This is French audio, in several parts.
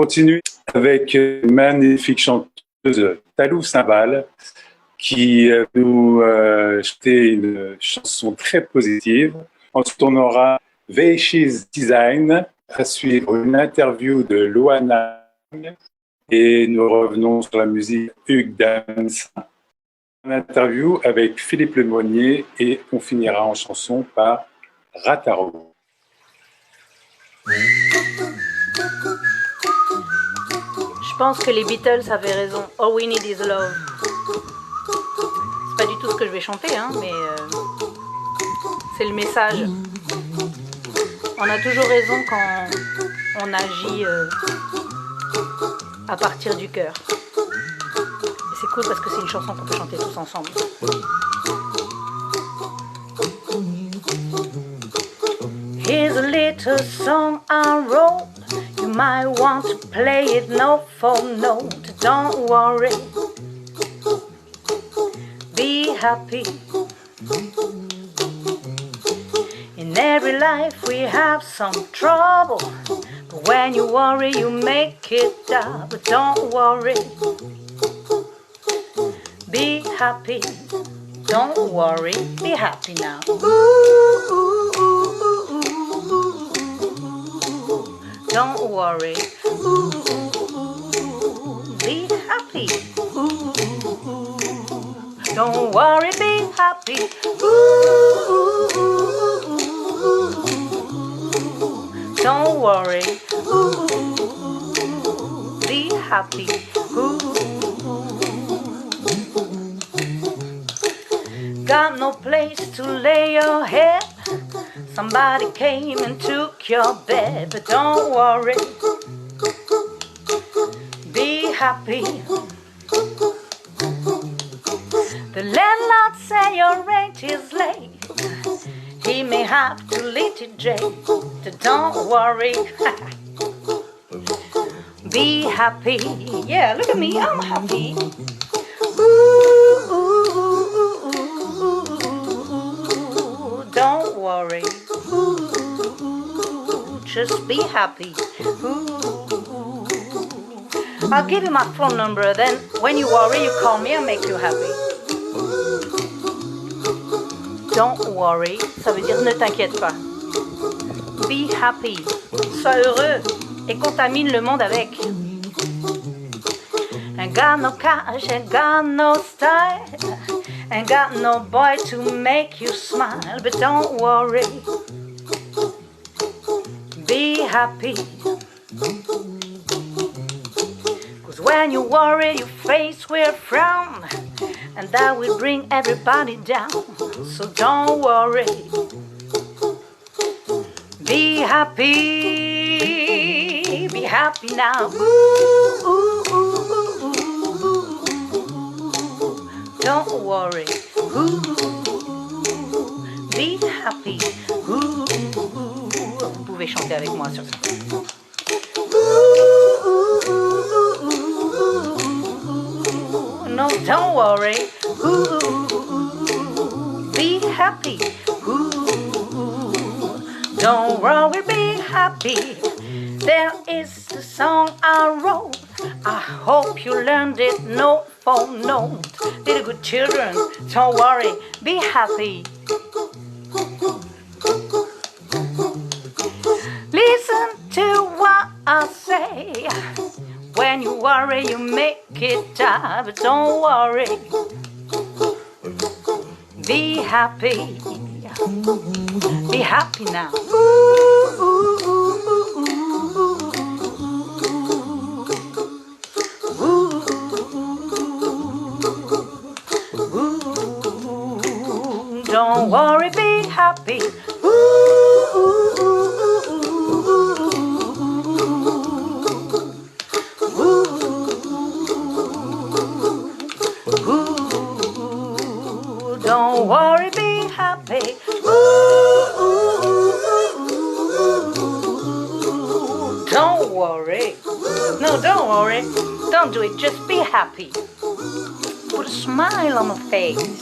continue avec une magnifique chanteuse, Talou Cymbal, qui nous chantait une chanson très positive. Ensuite, on aura Veishi's Design, à suivre une interview de Loana, et nous revenons sur la musique Hugues Dance. Une interview avec Philippe Lemonnier et on finira en chanson par Rataro. Je pense que les Beatles avaient raison. All we need is love. C'est pas du tout ce que je vais chanter, hein, mais c'est le message. On a toujours raison quand on agit à partir du cœur. Et c'est cool parce que c'est une chanson qu'on peut chanter tous ensemble. Here's a little song I wrote. You might want to play it note for note. Don't worry. Be happy. In every life we have some trouble, but when you worry you make it up. But don't worry, be happy. Don't worry, be happy now. Don't worry, be happy. Don't worry, be happy. Don't worry, be happy. Got no place to lay your head. Somebody came and took your bed, but don't worry, be happy. The landlord say your rent is late. He may have to litigate. Don't worry, be happy. Yeah, look at me, I'm happy. Don't worry, just be happy. I'll give you my phone number, then when you worry, you call me, I'll make you happy. Don't worry, ça veut dire ne t'inquiète pas. Be happy, sois heureux et contamine le monde avec. Ain't got no cash, ain't got no style, ain't got no boy to make you smile, but don't worry, be happy. Cause when you worry, your face will frown, and that will bring everybody down. So don't worry, be happy now. Don't worry, be happy. Vous pouvez chanter avec moi sur ça. No, don't worry, be happy. Don't worry, be happy. There is a song I wrote. I hope you learned it note for note. Little good children, don't worry, be happy. Listen to what I say. When you worry, you make it up. But don't worry, be happy. Be happy now. Don't worry, be happy. Don't worry, be happy. Don't worry. No, don't worry. Don't do it. Just be happy. Put a smile on the face.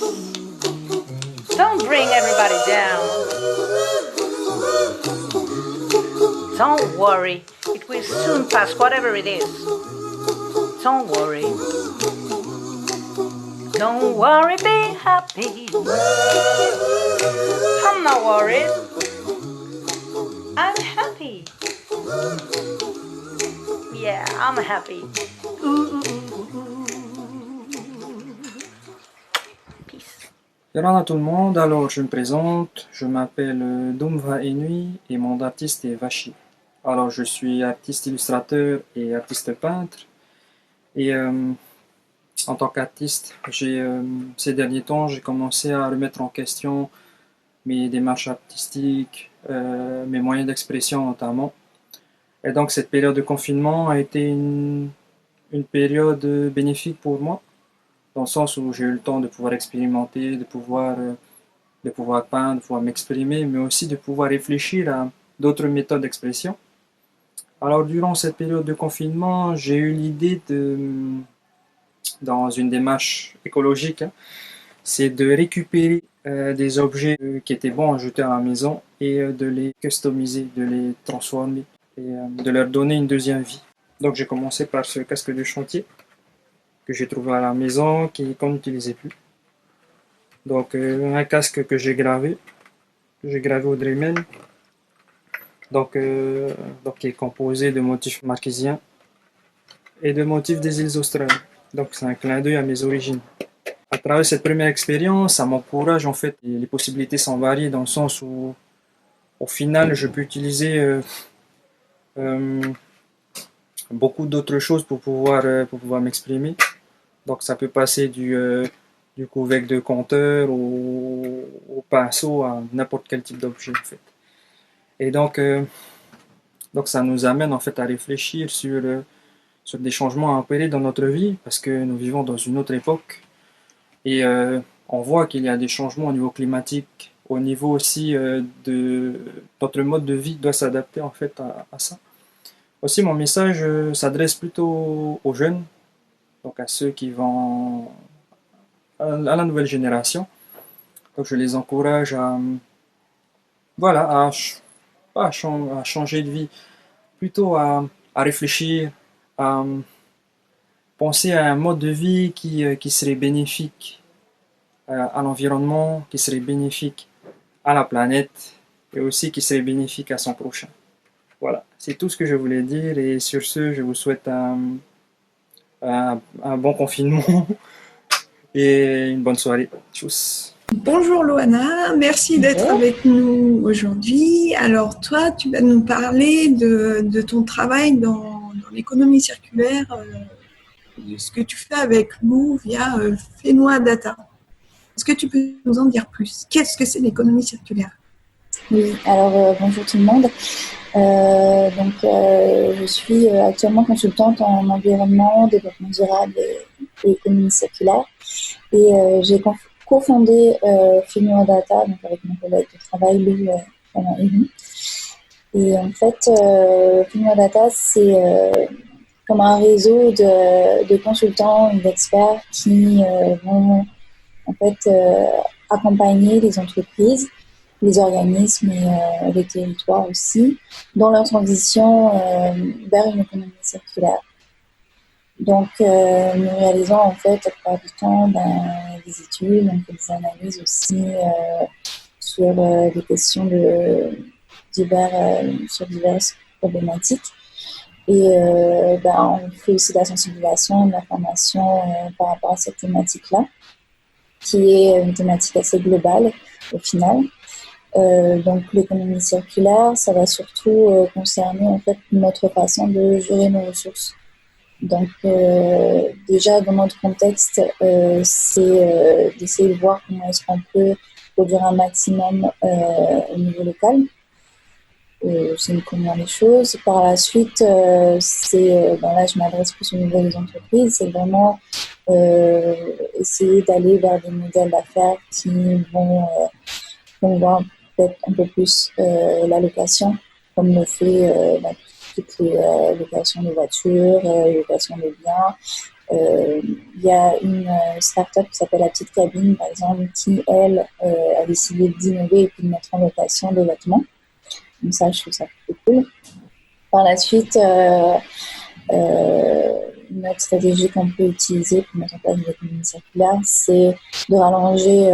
Don't bring everybody down. Don't worry, it will soon pass, whatever it is. Don't worry. Don't worry, be happy. I'm not worried. I'm happy. Yeah, I'm happy. Peace. Yolanda à tout le monde, alors je me présente, je m'appelle Doumva Enui et mon artiste est Vachi. Alors je suis artiste illustrateur et artiste peintre et en tant qu'artiste, ces derniers temps j'ai commencé à remettre en question mes démarches artistiques, mes moyens d'expression notamment. Et donc cette période de confinement a été une période bénéfique pour moi, dans le sens où j'ai eu le temps de pouvoir expérimenter, de pouvoir peindre, de pouvoir m'exprimer, mais aussi de pouvoir réfléchir à d'autres méthodes d'expression. Alors durant cette période de confinement, j'ai eu l'idée dans une démarche écologique, c'est de récupérer des objets qui étaient bons à jeter à la maison et de les customiser, de les transformer et de leur donner une deuxième vie. Donc j'ai commencé par ce casque de chantier que j'ai trouvé à la maison, qu'on n'utilisait plus. Donc un casque que j'ai gravé au Dremel, donc qui est composé de motifs marquisiens et de motifs des îles Australes. Donc c'est un clin d'œil à mes origines. À travers cette première expérience, ça m'encourage en fait. Les possibilités sont variées dans le sens où, au final, je peux utiliser beaucoup d'autres choses pour pouvoir m'exprimer. Donc ça peut passer du couvercle de compteur au pinceau à n'importe quel type d'objet en fait. Et donc ça nous amène en fait à réfléchir sur des changements à opérer dans notre vie parce que nous vivons dans une autre époque et on voit qu'il y a des changements au niveau climatique, au niveau aussi de notre mode de vie doit s'adapter en fait à ça. Aussi mon message s'adresse plutôt aux jeunes, donc à ceux qui vont à la nouvelle génération. Donc je les encourage à changer de vie, plutôt à réfléchir, à penser à un mode de vie qui serait bénéfique à l'environnement, qui serait bénéfique à la planète et aussi qui serait bénéfique à son prochain. Voilà, c'est tout ce que je voulais dire et sur ce, je vous souhaite un bon confinement et une bonne soirée. Tchuss. Bonjour Loana, merci d'être avec nous aujourd'hui. Alors toi, tu vas nous parler de ton travail dans l'économie circulaire, de ce que tu fais avec Lou via Fenoa Data. Est-ce que tu peux nous en dire plus? Qu'est-ce que c'est l'économie circulaire? Oui, alors bonjour tout le monde. Je suis actuellement consultante en environnement, développement durable et économie circulaire. Et j'ai cofondé Fenoa Data, donc avec mon collègue de travail Lou pendant une. Et en fait, Fenoa Data, c'est comme un réseau de consultants et d'experts qui vont en fait accompagner les entreprises, les organismes et les territoires aussi dans leur transition vers une économie circulaire. Donc, nous réalisons en fait la plupart du temps des études, on fait des analyses aussi sur des questions sur diverses problématiques. Et on fait aussi de la sensibilisation, de la formation par rapport à cette thématique-là, qui est une thématique assez globale au final. Donc l'économie circulaire, ça va surtout concerner en fait notre façon de gérer nos ressources. Donc déjà dans notre contexte, c'est d'essayer de voir comment est-ce qu'on peut produire un maximum au niveau local. C'est une première des choses. Par la suite, là je m'adresse plus au niveau des entreprises, c'est vraiment essayer d'aller vers des modèles d'affaires qui vont promouvoir peut-être un peu plus la location, comme le fait toutes les locations de voitures, locations de biens. Il y a une start-up qui s'appelle La Petite Cabine, par exemple, qui, elle, a décidé d'innover et puis de mettre en location des vêtements. Donc ça, je trouve ça plutôt cool. Par la suite, une autre stratégie qu'on peut utiliser pour mettre en place une économie circulaire, c'est de rallonger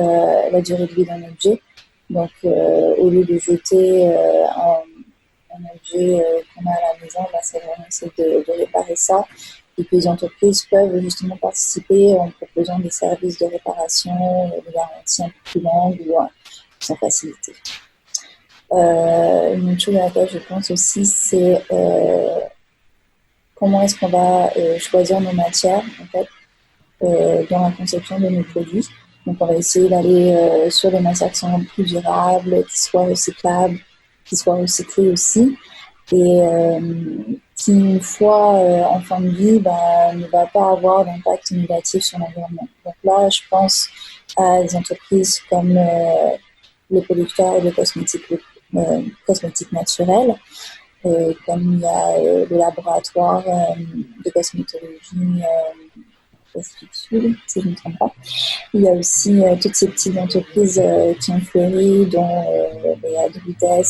la durée de vie d'un objet. Donc, au lieu de jeter un objet qu'on a à la maison, c'est vraiment essayer de réparer ça. Et puis, les entreprises peuvent justement participer en proposant des services de réparation, de garantie un peu plus longue ou sans facilité. Une autre chose à laquelle je pense aussi, c'est comment est-ce qu'on va choisir nos matières en fait, dans la conception de nos produits. Donc, on va essayer d'aller sur des matières qui sont plus durables, qui soient recyclables, qui soient recyclées aussi, et qui, une fois en fin de vie, ne va pas avoir d'impact négatif sur l'environnement. Donc là, je pense à des entreprises comme les producteurs de cosmétiques naturels, comme il y a le laboratoire de cosmétologie Pacifique Sud, si je ne me trompe pas. Il y a aussi toutes ces petites entreprises qui ont fleuri, dont il y a Druides,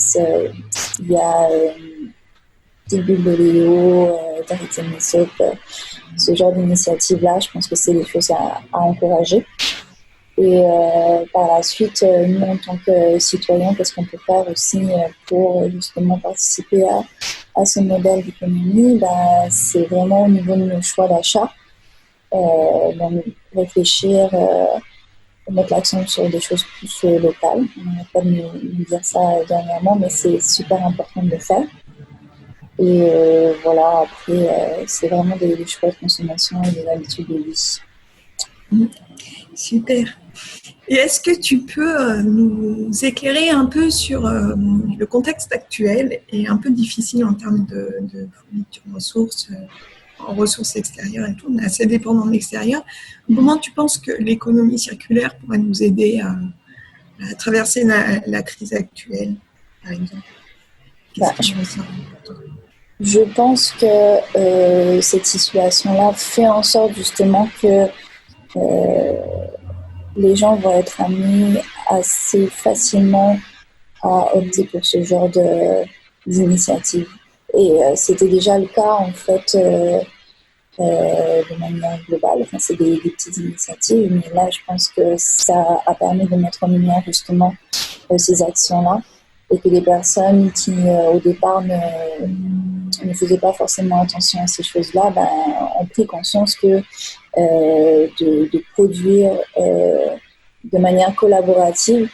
il y a des bulles de Léo, d'Arrêter Soap, ce genre d'initiative-là, je pense que c'est des choses à encourager. Et par la suite, nous, en tant que citoyens, qu'est-ce qu'on peut faire aussi pour justement participer à ce modèle d'économie? C'est vraiment au niveau de nos choix d'achat, donc réfléchir, mettre l'accent sur des choses plus locales. On n'a pas de nous dire ça dernièrement, mais c'est super important de le faire. Et voilà, après, c'est vraiment des choix de consommation et des habitudes de vie. Super. Et est-ce que tu peux nous éclairer un peu sur le contexte actuel et un peu difficile en termes de fourniture de ressources, en ressources extérieures et tout, on est assez dépendant de l'extérieur. Comment tu penses que l'économie circulaire pourrait nous aider à traverser la crise actuelle, par exemple? Je pense que cette situation-là fait en sorte justement que les gens vont être amenés assez facilement à opter pour ce genre d'initiative. Et c'était déjà le cas en fait de manière globale. Enfin, c'est des petites initiatives, mais là je pense que ça a permis de mettre en lumière justement ces actions-là et que les personnes qui au départ ne faisaient pas forcément attention à ces choses-là ont pris conscience que de produire de manière collaborative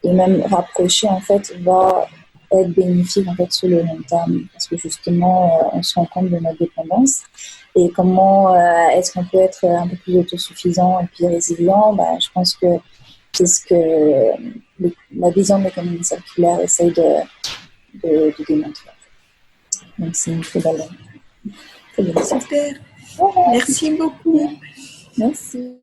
et même rapprochée en fait va être bénéfique en fait sur le long terme parce que justement on se rend compte de notre dépendance et comment est-ce qu'on peut être un peu plus autosuffisant et puis résilient. Je pense que c'est ce que la vision de l'économie circulaire essaye de démontrer. Donc c'est une très belle Super. Merci beaucoup. Merci.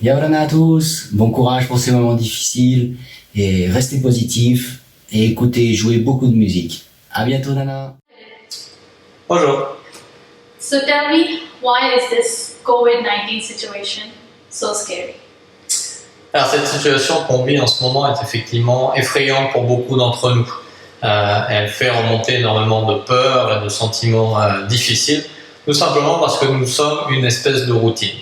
Yaorana à tous, bon courage pour ces moments difficiles et restez positifs et écoutez, jouez beaucoup de musique. À bientôt Nana. Bonjour. So tell me, why is this COVID-19 situation so scary? Alors cette situation qu'on vit en ce moment est effectivement effrayante pour beaucoup d'entre nous. Elle fait remonter énormément de peur et de sentiments difficiles, tout simplement parce que nous sommes une espèce de routine.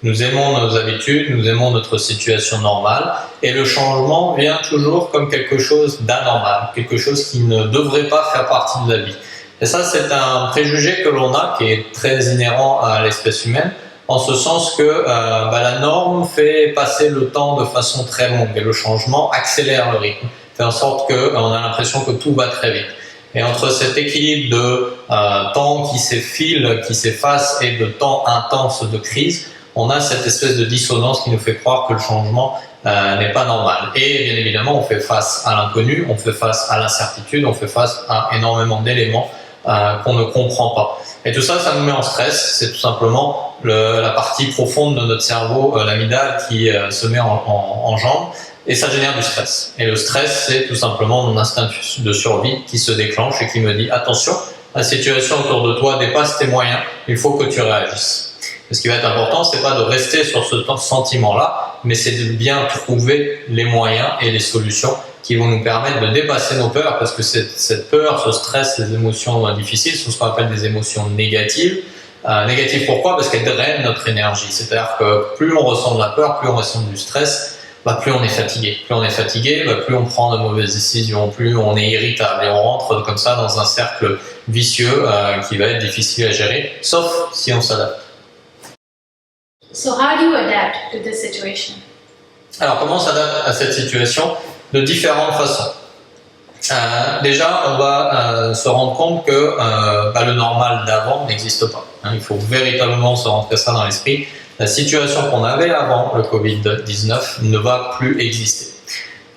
Nous aimons nos habitudes, nous aimons notre situation normale, et le changement vient toujours comme quelque chose d'anormal, quelque chose qui ne devrait pas faire partie de la vie. Et ça, c'est un préjugé que l'on a, qui est très inhérent à l'espèce humaine, en ce sens que la norme fait passer le temps de façon très longue, et le changement accélère le rythme, fait en sorte qu'on a l'impression que tout va très vite. Et entre cet équilibre de temps qui s'effile, qui s'efface, et de temps intense de crise, on a cette espèce de dissonance qui nous fait croire que le changement n'est pas normal. Et bien évidemment, on fait face à l'inconnu, on fait face à l'incertitude, on fait face à énormément d'éléments qu'on ne comprend pas. Et tout ça, ça nous met en stress. C'est tout simplement la partie profonde de notre cerveau, l'amygdale, qui se met en jambe, et ça génère du stress. Et le stress, c'est tout simplement mon instinct de survie qui se déclenche et qui me dit « Attention, la situation autour de toi dépasse tes moyens, il faut que tu réagisses ». Ce qui va être important, c'est pas de rester sur ce sentiment-là, mais c'est de bien trouver les moyens et les solutions qui vont nous permettre de dépasser nos peurs, parce que cette peur, ce stress, ces émotions difficiles sont ce qu'on appelle des émotions négatives. Négatives pourquoi? Parce qu'elles drainent notre énergie. C'est-à-dire que plus on ressent de la peur, plus on ressent du stress, plus on est fatigué. Plus on est fatigué, plus on prend de mauvaises décisions, plus on est irritable, et on rentre comme ça dans un cercle vicieux qui va être difficile à gérer, sauf si on s'adapte. So how do you adapt to this situation? Alors, comment on s'adapte à cette situation? De différentes façons. Déjà, on va se rendre compte que le normal d'avant n'existe pas. Il faut véritablement se rentrer ça dans l'esprit. La situation qu'on avait avant le Covid-19 ne va plus exister.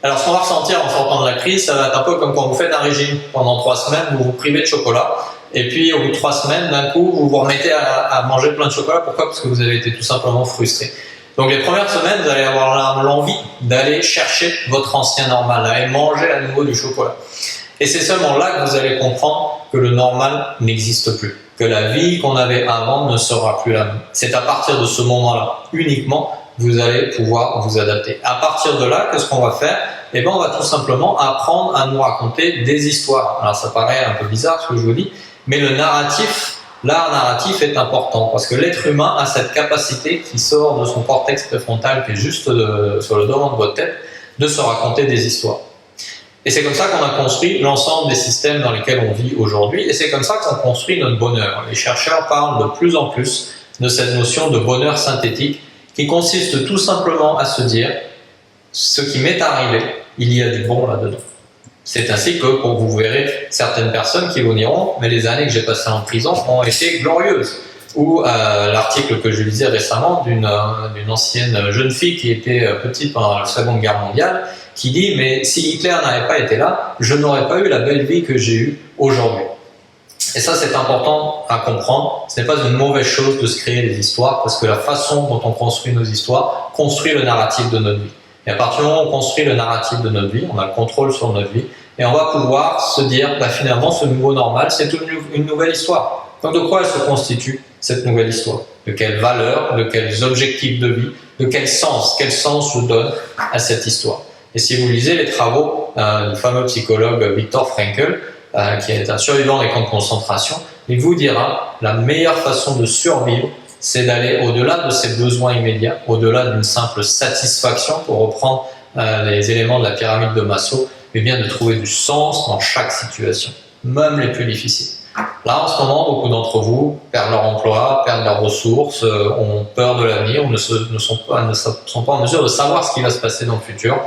Alors, ce qu'on va ressentir en sortant de la crise, ça va être un peu comme quand vous faites un régime. Pendant 3 semaines, vous vous privez de chocolat. Et puis, au bout de 3 semaines, d'un coup, vous vous remettez à manger plein de chocolat. Pourquoi? Parce que vous avez été tout simplement frustré. Donc, les premières semaines, vous allez avoir l'envie d'aller chercher votre ancien normal, d'aller manger à nouveau du chocolat. Et c'est seulement là que vous allez comprendre que le normal n'existe plus, que la vie qu'on avait avant ne sera plus la même. C'est à partir de ce moment-là, uniquement, vous allez pouvoir vous adapter. À partir de là, qu'est-ce qu'on va faire? On va tout simplement apprendre à nous raconter des histoires. Alors, ça paraît un peu bizarre ce que je vous dis, mais l'art narratif est important, parce que l'être humain a cette capacité qui sort de son cortex préfrontal, qui est juste sur le devant de votre tête, de se raconter des histoires. Et c'est comme ça qu'on a construit l'ensemble des systèmes dans lesquels on vit aujourd'hui, et c'est comme ça qu'on construit notre bonheur. Les chercheurs parlent de plus en plus de cette notion de bonheur synthétique, qui consiste tout simplement à se dire « ce qui m'est arrivé, il y a du bon là-dedans ». C'est ainsi que vous verrez certaines personnes qui vous diront « mais les années que j'ai passées en prison ont été glorieuses ». Ou l'article que je lisais récemment d'une ancienne jeune fille qui était petite pendant la Seconde Guerre mondiale, qui dit « mais si Hitler n'avait pas été là, je n'aurais pas eu la belle vie que j'ai eue aujourd'hui ». Et ça, c'est important à comprendre. Ce n'est pas une mauvaise chose de se créer des histoires, parce que la façon dont on construit nos histoires construit le narratif de notre vie. Et à partir du moment où on construit le narratif de notre vie, on a le contrôle sur notre vie, et on va pouvoir se dire, finalement, ce nouveau normal, c'est une nouvelle histoire. Donc de quoi elle se constitue, cette nouvelle histoire? De quelles valeurs, de quels objectifs de vie, de quel sens je donne à cette histoire? Et si vous lisez les travaux du fameux psychologue Viktor Frankl, qui est un survivant des camps de concentration, il vous dira, la meilleure façon de survivre, c'est d'aller au-delà de ses besoins immédiats, au-delà d'une simple satisfaction, pour reprendre les éléments de la pyramide de Maslow, mais bien de trouver du sens dans chaque situation, même les plus difficiles. Là, en ce moment, beaucoup d'entre vous perdent leur emploi, perdent leurs ressources, ont peur de l'avenir, ne sont pas en mesure de savoir ce qui va se passer dans le futur.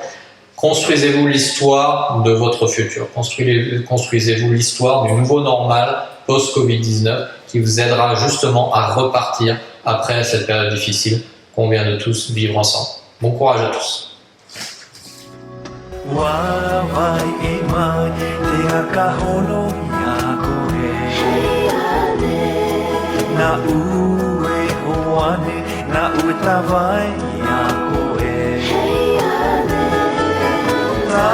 Construisez-vous l'histoire de votre futur. Construisez-vous l'histoire du nouveau normal post-Covid-19 qui vous aidera justement à repartir après cette période difficile qu'on vient de tous vivre ensemble. Bon courage à tous. Na uwe hoane na uta vai a koe na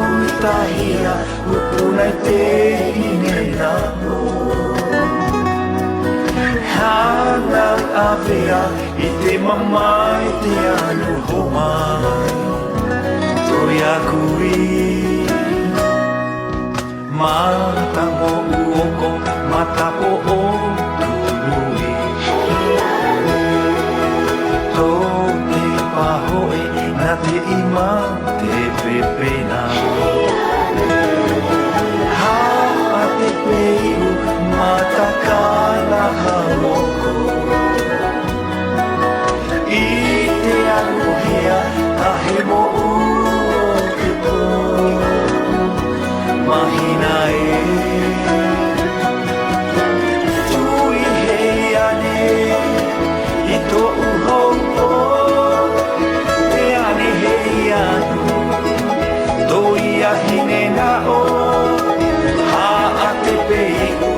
uta hia upunai te hine nano hanang apea i te mamai te anu homai toi a kui matango uoko matapo o tului to te pahoe na te ima te pepena ha a te peiu matakana haloko i te aluhea a he mo uo te po mahina e tui hei ane i tō uhopo te ane hei anu toi a hine na o ha a te peiku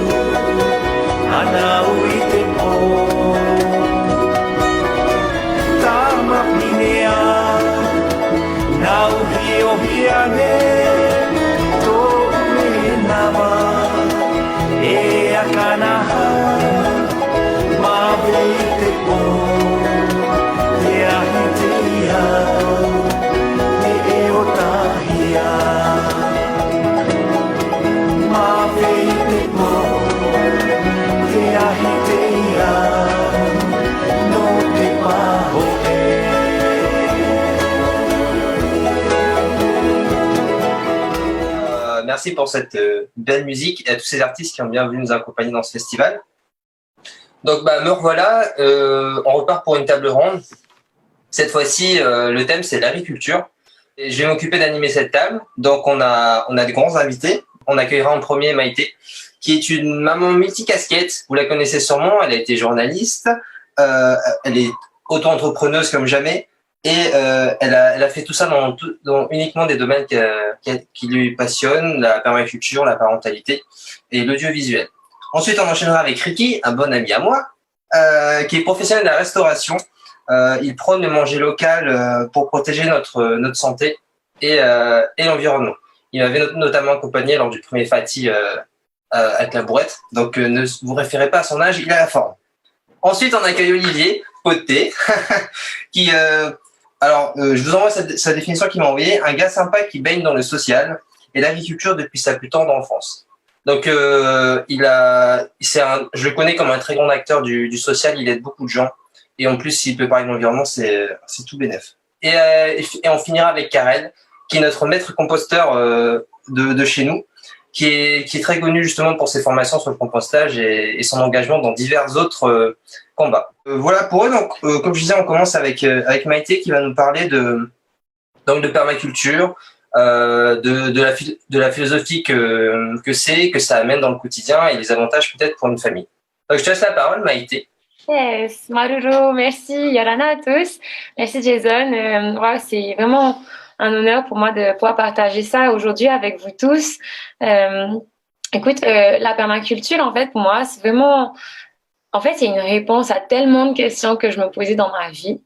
ana ui te po tama pinea na uhi o hiane e a kanaha ma vei te po te ahi te iao te e o tahia ma vei te po te ahi te iao no te paho Merci pour cette belle musique et à tous ces artistes qui ont bien voulu nous accompagner dans ce festival. Donc me revoilà, on repart pour une table ronde. Cette fois-ci, le thème c'est l'agriculture. Et je vais m'occuper d'animer cette table. Donc on a des grands invités. On accueillera en premier Maïté, qui est une maman multicasquette. Vous la connaissez sûrement, elle a été journaliste, elle est auto-entrepreneuse comme jamais. Et elle a fait tout ça dans uniquement des domaines qui lui passionnent, la permaculture, la parentalité et l'audiovisuel. Ensuite, on enchaînera avec Ricky, un bon ami à moi, qui est professionnel de la restauration. Il prône le manger local pour protéger notre santé et l'environnement. Il m'avait notamment accompagné lors du premier Fati avec la bourrette. Donc, ne vous référez pas à son âge, il a la forme. Ensuite, on accueille Olivier, poté, qui... je vous envoie sa définition qu'il m'a envoyée. Un gars sympa qui baigne dans le social et l'agriculture depuis sa plus tendre enfance. Donc, je le connais comme un très grand acteur du social. Il aide beaucoup de gens. Et en plus, s'il peut parler de l'environnement, c'est tout bénef. Et on finira avec Karel, qui est notre maître composteur de chez nous, qui est très connu justement pour ses formations sur le compostage et son engagement dans divers autres combats. Voilà pour eux. Donc, comme je disais, on commence avec Maïté qui va nous parler de permaculture, de la philosophie que ça amène dans le quotidien et les avantages peut-être pour une famille. Donc, je te laisse la parole, Maïté. Yes, Maruro, merci Yorana à tous. Merci Jason. C'est vraiment un honneur pour moi de pouvoir partager ça aujourd'hui avec vous tous. Écoute, la permaculture, en fait, pour moi, c'est vraiment... En fait, c'est une réponse à tellement de questions que je me posais dans ma vie.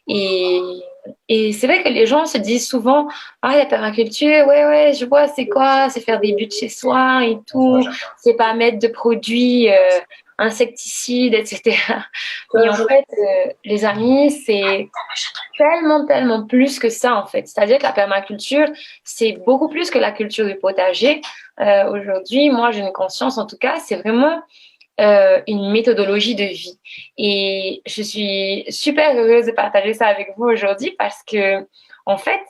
Et c'est vrai que les gens se disent souvent « Ah, la permaculture, ouais, je vois, c'est quoi? C'est faire des buts chez soi et tout. C'est pas mettre de produits insecticides, etc. » Mais en fait, les amis, c'est tellement plus que ça, en fait. C'est-à-dire que la permaculture, c'est beaucoup plus que la culture du potager. Aujourd'hui, moi, j'ai une conscience, en tout cas, c'est vraiment... une méthodologie de vie. Et je suis super heureuse de partager ça avec vous aujourd'hui parce que, en fait,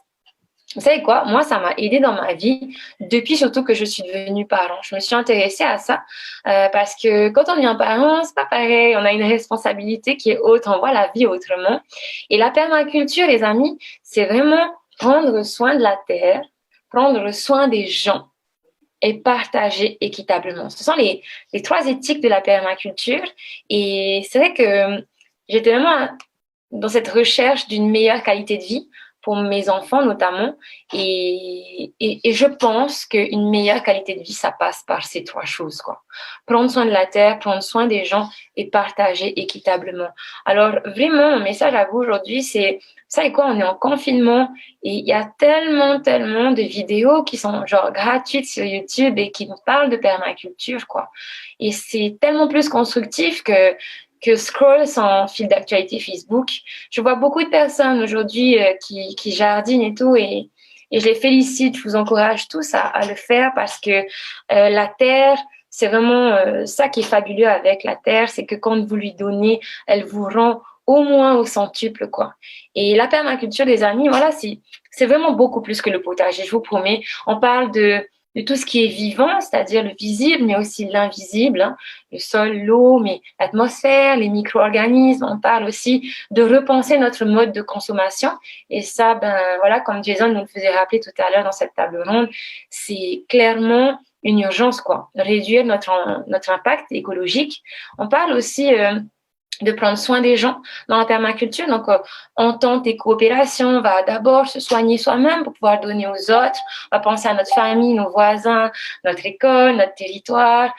vous savez quoi? Moi, ça m'a aidée dans ma vie depuis surtout que je suis devenue parent. Je me suis intéressée à ça parce que quand on devient parent, c'est pas pareil. On a une responsabilité qui est autre. On voit la vie autrement. Et la permaculture, les amis, c'est vraiment prendre soin de la terre, prendre soin des gens et partager équitablement. Ce sont les trois éthiques de la permaculture. Et c'est vrai que j'étais vraiment dans cette recherche d'une meilleure qualité de vie pour mes enfants notamment. Et je pense qu'une meilleure qualité de vie, ça passe par ces trois choses, quoi. Prendre soin de la terre, prendre soin des gens et partager équitablement. Alors, vraiment, mon message à vous aujourd'hui, c'est, vous savez quoi, on est en confinement et il y a tellement de vidéos qui sont genre gratuites sur YouTube et qui nous parlent de permaculture, quoi. Et c'est tellement plus constructif que scroll sans fil d'actualité Facebook. Je vois beaucoup de personnes aujourd'hui qui jardinent et tout, et je les félicite, je vous encourage tous à le faire parce que la terre, c'est vraiment ça qui est fabuleux avec la terre, c'est que quand vous lui donnez, elle vous rend au moins au centuple, quoi. Et la permaculture, les amis, voilà, c'est vraiment beaucoup plus que le potager, je vous promets. On parle de tout ce qui est vivant, c'est-à-dire le visible, mais aussi l'invisible, hein, le sol, l'eau, mais l'atmosphère, les micro-organismes. On parle aussi de repenser notre mode de consommation. Et ça, ben voilà, comme Jason nous le faisait rappeler tout à l'heure dans cette table ronde, c'est clairement une urgence, quoi. Réduire notre impact écologique. On parle aussi de prendre soin des gens dans la permaculture. Donc, entente et coopération, on va d'abord se soigner soi-même pour pouvoir donner aux autres. On va penser à notre famille, nos voisins, notre école, notre territoire.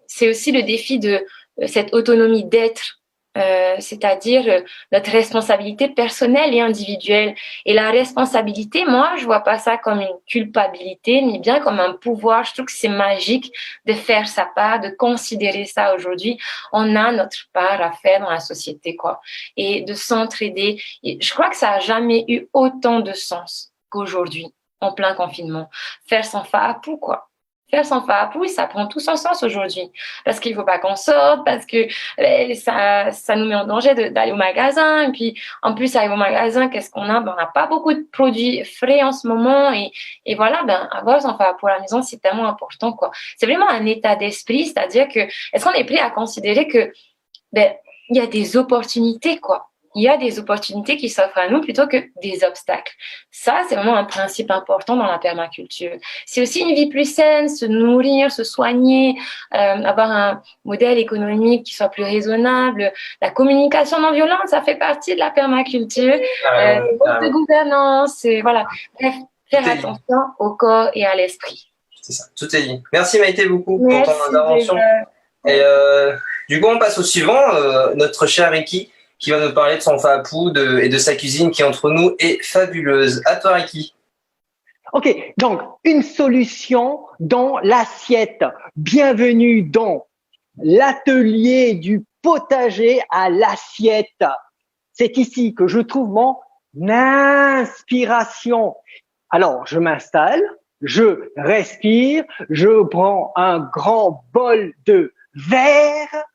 C'est aussi le défi de cette autonomie d'être, c'est-à-dire notre responsabilité personnelle et individuelle. Et la responsabilité, moi, je vois pas ça comme une culpabilité, mais bien comme un pouvoir. Je trouve que c'est magique de faire sa part, de considérer ça aujourd'hui. On a notre part à faire dans la société, quoi. Et de s'entraider. Et je crois que ça a jamais eu autant de sens qu'aujourd'hui, en plein confinement. Faire son farapou, quoi. Faire son farapou, ça prend tout son sens aujourd'hui. Parce qu'il faut pas qu'on sorte, parce que ça nous met en danger d'aller au magasin. Et puis, en plus, aller au magasin, qu'est-ce qu'on a? Ben, on n'a pas beaucoup de produits frais en ce moment. Et voilà, ben, avoir son farapou à la maison, c'est tellement important, quoi. C'est vraiment un état d'esprit, c'est-à-dire que, est-ce qu'on est prêt à considérer que, ben, il y a des opportunités, quoi. Il y a des opportunités qui s'offrent à nous plutôt que des obstacles. Ça, c'est vraiment un principe important dans la permaculture. C'est aussi une vie plus saine, se nourrir, se soigner, avoir un modèle économique qui soit plus raisonnable. La communication non violente, ça fait partie de la permaculture. De gouvernance, voilà. Bref, faire attention au corps et à l'esprit. C'est ça, tout est dit. Merci Maïté beaucoup pour ton intervention. Et du coup, on passe au suivant, notre cher Ricky, qui va nous parler de son farapou et de sa cuisine qui, entre nous, est fabuleuse. À toi, Ricky. Ok, donc une solution dans l'assiette. Bienvenue dans l'atelier du potager à l'assiette. C'est ici que je trouve mon inspiration. Alors, je m'installe, je respire, je prends un grand bol de verre.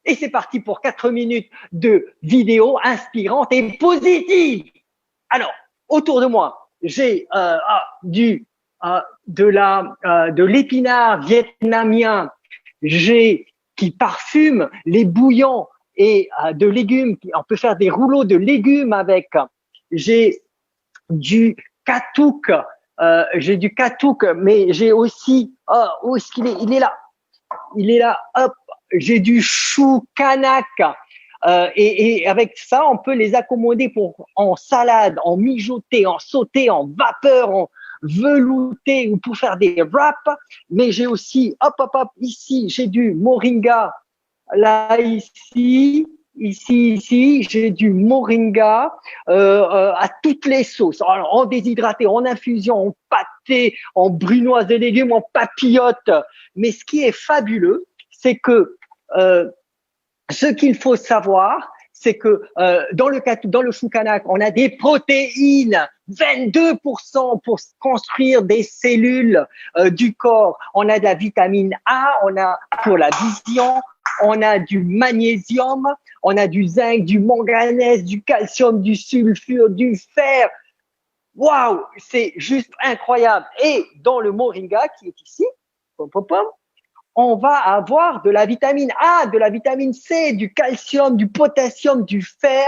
Et c'est parti pour 4 minutes de vidéo inspirante et positive. Alors, autour de moi, j'ai de l'épinard vietnamien, qui parfume les bouillons et de légumes. On peut faire des rouleaux de légumes avec. J'ai du katouk, mais j'ai aussi où est-ce qu'il est? Il est là. Hop. J'ai du chou kanak et avec ça, on peut les accommoder en salade, en mijoté, en sauté, en vapeur, en velouté ou pour faire des wraps. Mais j'ai aussi, ici, j'ai du moringa. Là, ici, j'ai du moringa à toutes les sauces. Alors, en déshydraté, en infusion, en pâté, en brunoise de légumes, en papillote. Mais ce qui est fabuleux, c'est que ce qu'il faut savoir, c'est que dans le chou kanak, on a des protéines, 22% pour construire des cellules du corps. On a de la vitamine A, on a pour la vision, on a du magnésium, on a du zinc, du manganèse, du calcium, du sulfure, du fer. Waouh, c'est juste incroyable. Et dans le moringa qui est ici, on va avoir de la vitamine A, de la vitamine C, du calcium, du potassium, du fer,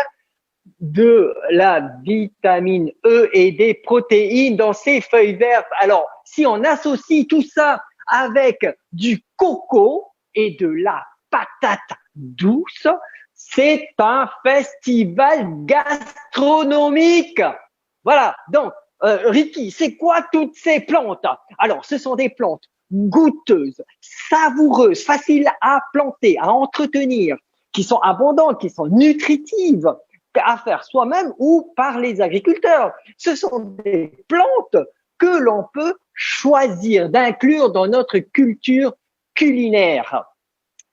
de la vitamine E et des protéines dans ces feuilles vertes. Alors, si on associe tout ça avec du coco et de la patate douce, c'est un festival gastronomique. Voilà. Donc, Ricky, c'est quoi toutes ces plantes? Alors, ce sont des plantes goûteuses, savoureuses, faciles à planter, à entretenir, qui sont abondantes, qui sont nutritives, à faire soi-même ou par les agriculteurs. Ce sont des plantes que l'on peut choisir d'inclure dans notre culture culinaire,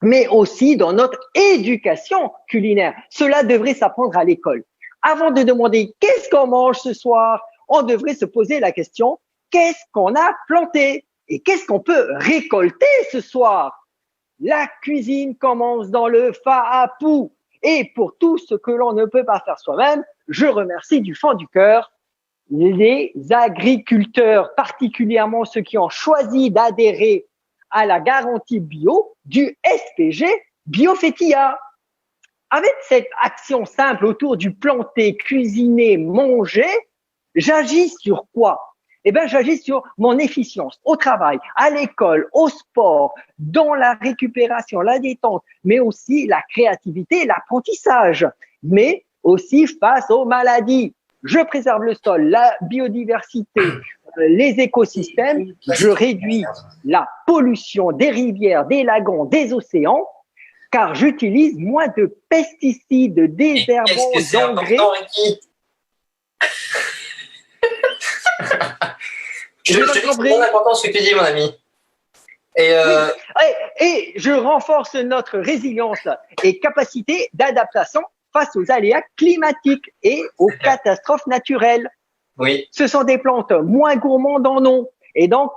mais aussi dans notre éducation culinaire. Cela devrait s'apprendre à l'école. Avant de demander qu'est-ce qu'on mange ce soir, on devrait se poser la question qu'est-ce qu'on a planté et qu'est-ce qu'on peut récolter ce soir. La cuisine commence dans le fa'apou. Et pour tout ce que l'on ne peut pas faire soi-même, je remercie du fond du cœur les agriculteurs, particulièrement ceux qui ont choisi d'adhérer à la garantie bio du SPG Biofetia. Avec cette action simple autour du planter, cuisiner, manger, j'agis sur quoi? Eh bien, j'agis sur mon efficience au travail, à l'école, au sport, dans la récupération, la détente, mais aussi la créativité, l'apprentissage, mais aussi face aux maladies. Je préserve le sol, la biodiversité, les écosystèmes, je réduis la pollution des rivières, des lagons, des océans, car j'utilise moins de pesticides, désherbants, d'engrais. Je te dis important ce que tu dis, mon ami. Et je renforce notre résilience et capacité d'adaptation face aux aléas climatiques et aux catastrophes naturelles. Oui. Ce sont des plantes moins gourmandes en eau et donc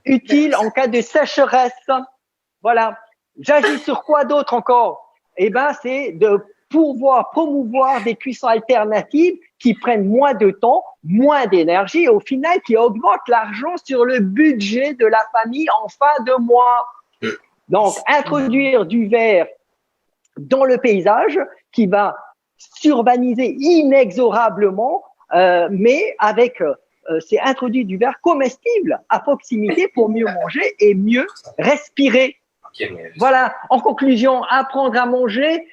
utiles en cas de sécheresse. Voilà. J'agis sur quoi d'autre encore? Eh ben, c'est de pouvoir promouvoir des cuissons alternatives qui prennent moins de temps, moins d'énergie et au final qui augmentent l'argent sur le budget de la famille en fin de mois. Donc, introduire du verre dans le paysage qui va s'urbaniser inexorablement, mais avec c'est introduit du verre comestible à proximité pour mieux manger et mieux respirer. Voilà, en conclusion, apprendre à manger,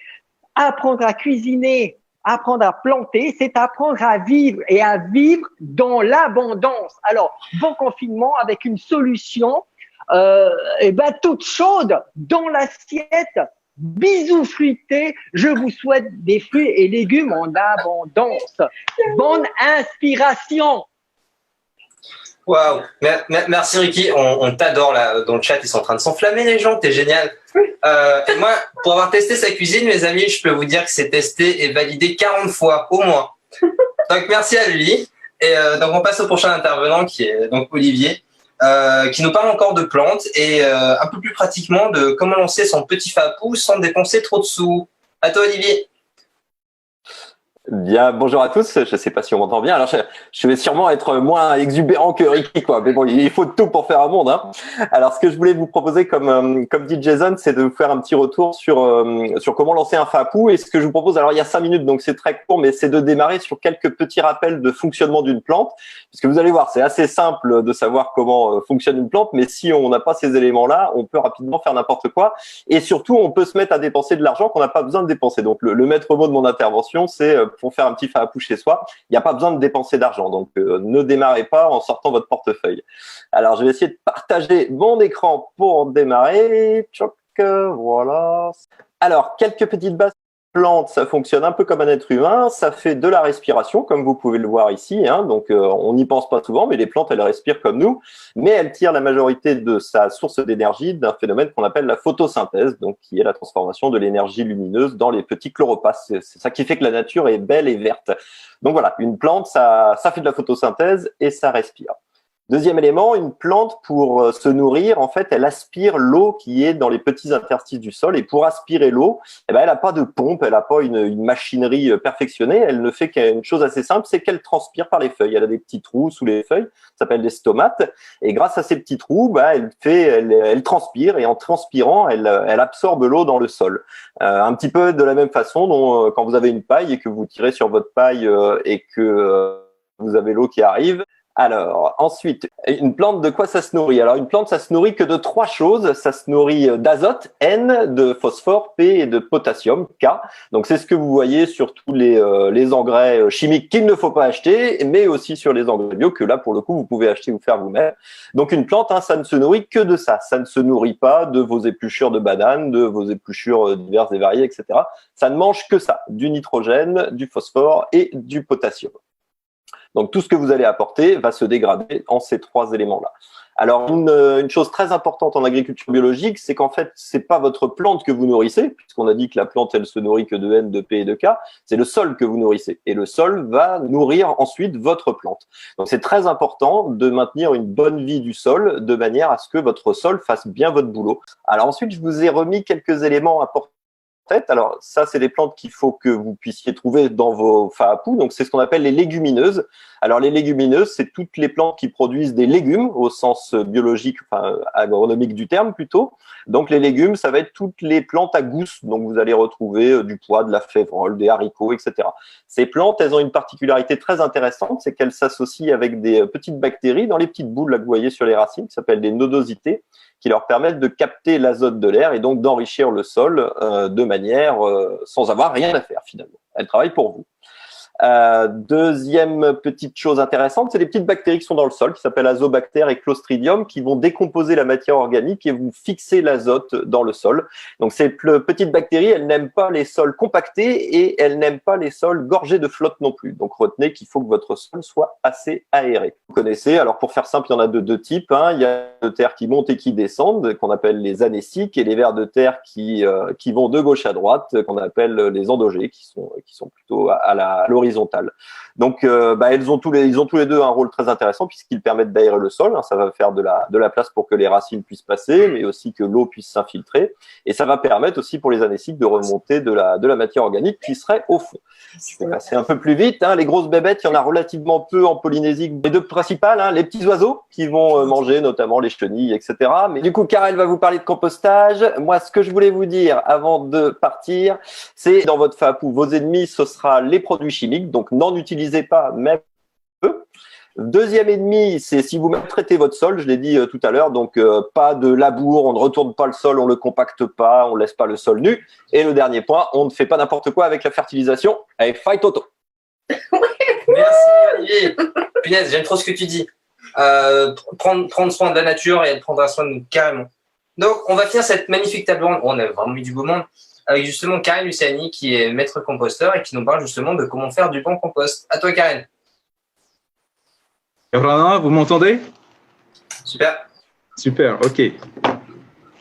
apprendre à cuisiner, apprendre à planter, c'est apprendre à vivre et à vivre dans l'abondance. Alors, bon confinement avec une solution toute chaude dans l'assiette. Bisous fruités, je vous souhaite des fruits et légumes en abondance. Bonne inspiration. Waouh, merci Ricky, on t'adore là dans le chat, ils sont en train de s'enflammer les gens, t'es génial. Et moi, pour avoir testé sa cuisine, mes amis, je peux vous dire que c'est testé et validé 40 fois au moins. Donc merci à lui. Et donc on passe au prochain intervenant qui est donc Olivier, qui nous parle encore de plantes et un peu plus pratiquement de comment lancer son petit fapou sans dépenser trop de sous. À toi Olivier. Bien, bonjour à tous. Je sais pas si on m'entend bien. Alors, je vais sûrement être moins exubérant que Ricky, quoi. Mais bon, il faut de tout pour faire un monde, hein. Alors, ce que je voulais vous proposer, comme dit Jason, c'est de vous faire un petit retour sur comment lancer un fapou. Et ce que je vous propose, alors il y a 5 minutes, donc c'est très court, mais c'est de démarrer sur quelques petits rappels de fonctionnement d'une plante. Parce que vous allez voir, c'est assez simple de savoir comment fonctionne une plante, mais si on n'a pas ces éléments-là, on peut rapidement faire n'importe quoi. Et surtout, on peut se mettre à dépenser de l'argent qu'on n'a pas besoin de dépenser. Donc, le maître mot de mon intervention, c'est pour faire un petit fapou chez soi, il n'y a pas besoin de dépenser d'argent. Donc, ne démarrez pas en sortant votre portefeuille. Alors, je vais essayer de partager mon écran pour démarrer. Tchoc, voilà. Alors, quelques petites bases. Plante, ça fonctionne un peu comme un être humain, ça fait de la respiration, comme vous pouvez le voir ici, hein. Donc on n'y pense pas souvent, mais les plantes, elles respirent comme nous, mais elles tirent la majorité de sa source d'énergie d'un phénomène qu'on appelle la photosynthèse, donc qui est la transformation de l'énergie lumineuse dans les petits chloroplastes. C'est ça qui fait que la nature est belle et verte. Donc voilà, une plante, ça fait de la photosynthèse et ça respire. Deuxième élément, une plante, pour se nourrir, en fait, elle aspire l'eau qui est dans les petits interstices du sol. Et pour aspirer l'eau, eh ben, elle n'a pas de pompe, elle n'a pas une machinerie perfectionnée. Elle ne fait qu'une chose assez simple, c'est qu'elle transpire par les feuilles. Elle a des petits trous sous les feuilles, ça s'appelle des stomates. Et grâce à ces petits trous, elle transpire. Et en transpirant, elle absorbe l'eau dans le sol. Un petit peu de la même façon dont quand vous avez une paille et que vous tirez sur votre paille et que vous avez l'eau qui arrive, Alors, ensuite, une plante, de quoi ça se nourrit? Alors, une plante, ça se nourrit que de 3 choses. Ça se nourrit d'azote, N, de phosphore, P, et de potassium, K. Donc, c'est ce que vous voyez sur tous les engrais chimiques qu'il ne faut pas acheter, mais aussi sur les engrais bio que là, pour le coup, vous pouvez acheter ou faire vous-même. Donc, une plante, ça ne se nourrit que de ça. Ça ne se nourrit pas de vos épluchures de bananes, de vos épluchures diverses et variées, etc. Ça ne mange que ça, du nitrogène, du phosphore et du potassium. Donc, tout ce que vous allez apporter va se dégrader en ces 3 éléments-là. Alors, une chose très importante en agriculture biologique, c'est qu'en fait, c'est pas votre plante que vous nourrissez, puisqu'on a dit que la plante, elle se nourrit que de N, de P et de K, c'est le sol que vous nourrissez. Et le sol va nourrir ensuite votre plante. Donc, c'est très important de maintenir une bonne vie du sol, de manière à ce que votre sol fasse bien votre boulot. Alors ensuite, je vous ai remis quelques éléments importants. Alors ça, c'est des plantes qu'il faut que vous puissiez trouver dans vos faapous. Donc c'est ce qu'on appelle les légumineuses. Alors les légumineuses, c'est toutes les plantes qui produisent des légumes au sens biologique, enfin agronomique du terme plutôt. Donc les légumes, ça va être toutes les plantes à gousse. Donc vous allez retrouver du pois, de la févrole, des haricots, etc. Ces plantes, elles ont une particularité très intéressante, c'est qu'elles s'associent avec des petites bactéries dans les petites boules là que vous voyez sur les racines, qui s'appellent des nodosités, qui leur permettent de capter l'azote de l'air et donc d'enrichir le sol de manière sans avoir rien à faire finalement. Elles travaillent pour vous. Deuxième petite chose intéressante, c'est les petites bactéries qui sont dans le sol, qui s'appellent azobactères et clostridium, qui vont décomposer la matière organique et vont fixer l'azote dans le sol. Donc ces petites bactéries, elles n'aiment pas les sols compactés et elles n'aiment pas les sols gorgés de flotte non plus. Donc retenez qu'il faut que votre sol soit assez aéré. Vous connaissez, alors pour faire simple, il y en a de 2 types. Il y a de terre qui montent et qui descendent, qu'on appelle les anéciques, et les vers de terre qui vont de gauche à droite, qu'on appelle les endogés, qui sont plutôt à l'horizontale. Donc, ils ont tous les 2 un rôle très intéressant puisqu'ils permettent d'aérer le sol. Ça va faire de la place pour que les racines puissent passer, mais aussi que l'eau puisse s'infiltrer. Et ça va permettre aussi pour les anéciques de remonter de la matière organique qui serait au fond. Je vais passer un peu plus vite. Les grosses bébêtes, il y en a relativement peu en Polynésie. Les 2 principales, les petits oiseaux qui vont manger notamment les chenilles, etc. Mais du coup, Karel va vous parler de compostage. Moi, ce que je voulais vous dire avant de partir, c'est dans votre faapou, vos ennemis, ce sera les produits chimiques. Donc, n'en utilisez pas, même peu. Deuxième ennemi, c'est si vous maltraitez votre sol, je l'ai dit tout à l'heure, donc pas de labour, on ne retourne pas le sol, on le compacte pas, on laisse pas le sol nu. Et le dernier point, on ne fait pas n'importe quoi avec la fertilisation. Allez, fight Toto. Merci Olivier. Punaise, j'aime trop ce que tu dis. Prendre soin de la nature et elle prendra soin de nous carrément. Donc, on va finir cette magnifique table ronde. On a vraiment mis du beau monde. Avec justement Karen Luciani qui est maître composteur et qui nous parle justement de comment faire du bon compost. À toi Karen. Yorana, vous m'entendez? Super. Super, ok.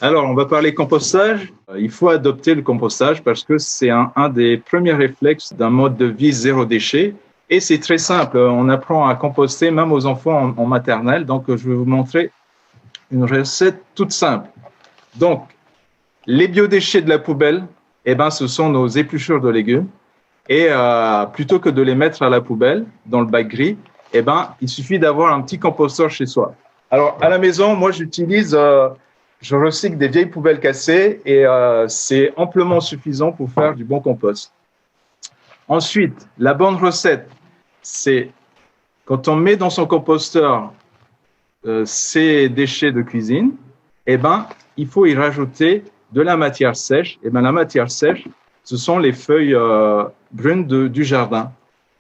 Alors, on va parler compostage. Il faut adopter le compostage parce que c'est un des premiers réflexes d'un mode de vie zéro déchet. Et c'est très simple. On apprend à composter même aux enfants en maternelle. Donc, je vais vous montrer une recette toute simple. Donc, les biodéchets de la poubelle, ce sont nos épluchures de légumes. Et plutôt que de les mettre à la poubelle, dans le bac gris, il suffit d'avoir un petit composteur chez soi. Alors, à la maison, moi, je recycle des vieilles poubelles cassées et c'est amplement suffisant pour faire du bon compost. Ensuite, la bonne recette, c'est quand on met dans son composteur ces déchets de cuisine, il faut y rajouter de la matière sèche. La matière sèche, ce sont les feuilles brunes du jardin.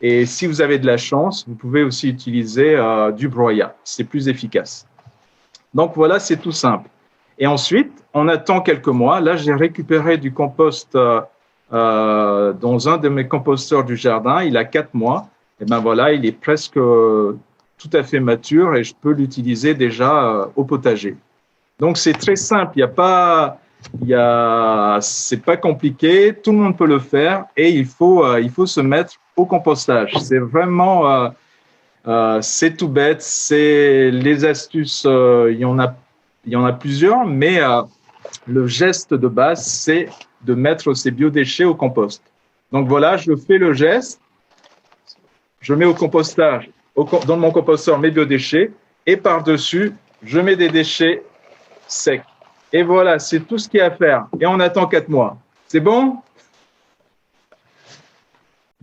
Et si vous avez de la chance, vous pouvez aussi utiliser du broyat. C'est plus efficace. Donc voilà, c'est tout simple. Et ensuite, on attend quelques mois. Là, j'ai récupéré du compost dans un de mes composteurs du jardin. Il a 4 mois. Et voilà, il est presque tout à fait mature et je peux l'utiliser déjà au potager. Donc c'est très simple. C'est pas compliqué. Tout le monde peut le faire et il faut se mettre au compostage. C'est vraiment, c'est tout bête. C'est les astuces. Il y en a plusieurs, mais le geste de base, c'est de mettre ces biodéchets au compost. Donc voilà, je fais le geste. Je mets au compostage, dans mon composteur, mes biodéchets et par-dessus, je mets des déchets secs. Et voilà, c'est tout ce qu'il y a à faire. Et on attend 4 mois. C'est bon?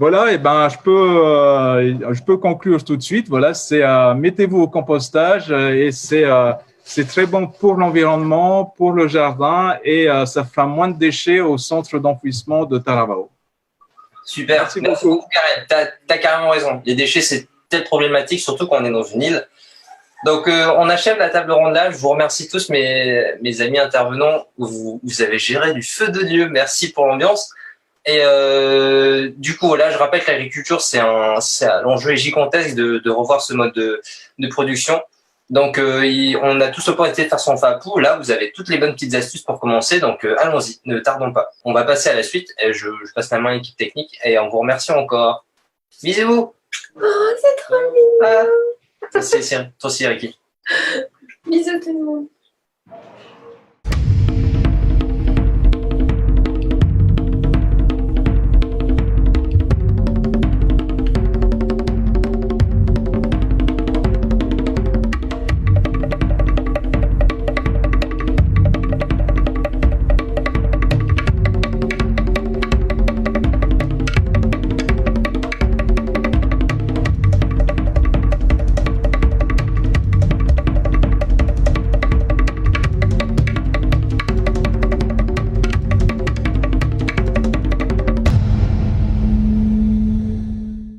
Voilà, et ben je peux conclure tout de suite. Voilà, c'est mettez-vous au compostage et c'est très bon pour l'environnement, pour le jardin et ça fera moins de déchets au centre d'enfouissement de Taravao. Super, merci beaucoup Karen. T'as carrément raison. Les déchets, c'est telle problématique, surtout quand on est dans une île. Donc, on achève la table ronde là. Je vous remercie tous, mes amis intervenants. Vous avez géré du feu de Dieu. Merci pour l'ambiance. Et du coup, là, je rappelle que l'agriculture, l'enjeu est gigantesque de revoir ce mode de production. Donc, on a tous le point de faire son fapou. Là, vous avez toutes les bonnes petites astuces pour commencer. Donc, allons-y, ne tardons pas. On va passer à la suite. Et je passe la main à l'équipe technique et on vous remercie encore. Bisous. Oh, c'est trop mignon. Toi aussi, Ricky. Bisous tout le monde.